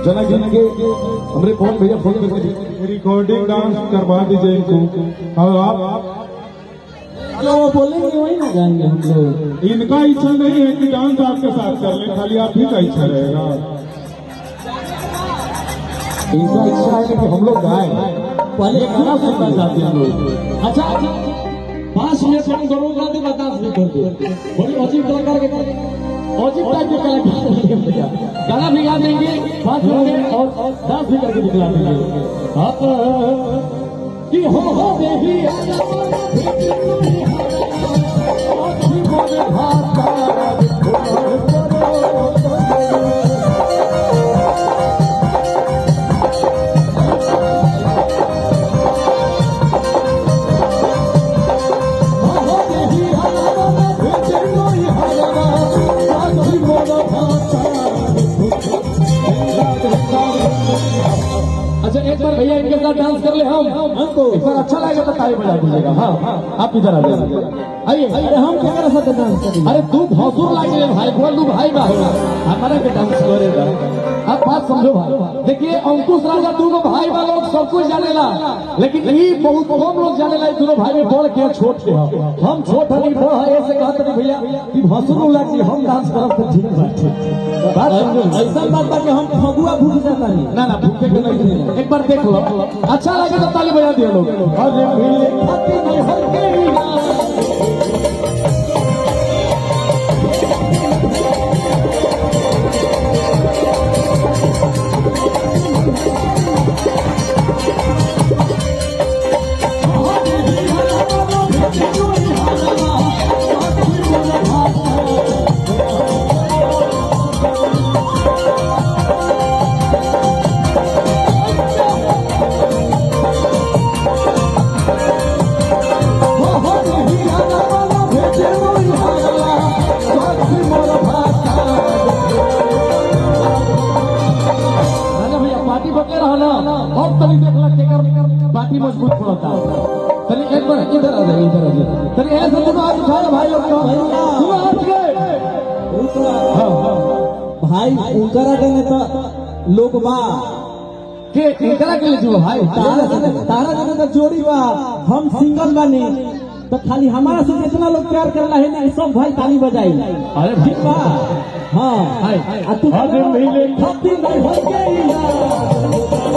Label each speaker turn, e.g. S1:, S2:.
S1: जना के हमरे कौन भैया फोन करके
S2: रिकॉर्डिंग डांस करवा दीजिए इनको। और आप
S1: जो बोलेंगे वही ना गाएंगे हम लोग।
S2: इनका इच्छा नहीं है कि डांस आपके साथ कर ले, खाली आप ही का इच्छा रहेगा।
S1: इनका इच्छा है कि हम लोग गाएं, पहले गाना सुनना चाहते हैं हम लोग।
S3: अच्छा 5 मिनट में दोनों गाते बता दे बड़ी अजीब प्रकार के अजीब टाइप के कलाकार गाना भी गा देंगे 5 मिनट और डांस भी करके दिखला देंगे। कि हो देवी अच्छा एक बार भैया इनके साथ डांस कर ले हम हमको एक बार अच्छा लगेगा तो ताली बजा दीजिएगा। हाँ आप इधर आ जाइए, आइए हम क्या साथ डांस करेंगे। अरे तू भौसुर लागे भाई, बोल तू भाई बा हमारा के डांस करेगा। आप बात समझो भाई, देखिए अंकुश राजा दोनों भाई बा लोग सब कुछ जानेला, लेकिन ये बहुत कम लोग जानेला दोनों भाई में बड़ के छोट के हम छोट हनी बड़ है ऐसे कहते नहीं भैया कि भौसुर लागे हम डांस करब तो ठीक बात समझो। ऐसा बात बा कि हम फगुआ भूख जाता नहीं ना ना भूखे के नहीं। एक बार देख लो, अच्छा लगे तो ताली बजा दियो लोग। अरे मिले खाती नहीं हर के बाकी मजबूत पड़ता है। एक बार इधर आ जाइए, इधर आ जाइए। चलिए ऐसे दोनों हाथ उठाओ भाई लोग
S1: भाई उनकरा के तो लोग बा
S3: के इनकरा के लिए जो भाई
S1: तारा जने तो जोड़ी बा, हम सिंगल बानी तो खाली हमारा से जितना लोग प्यार करला है ना सब भाई ताली बजाई।
S3: अरे ठीक बा।
S1: हाँ
S3: तू
S1: मिले खातिर नहीं हो गई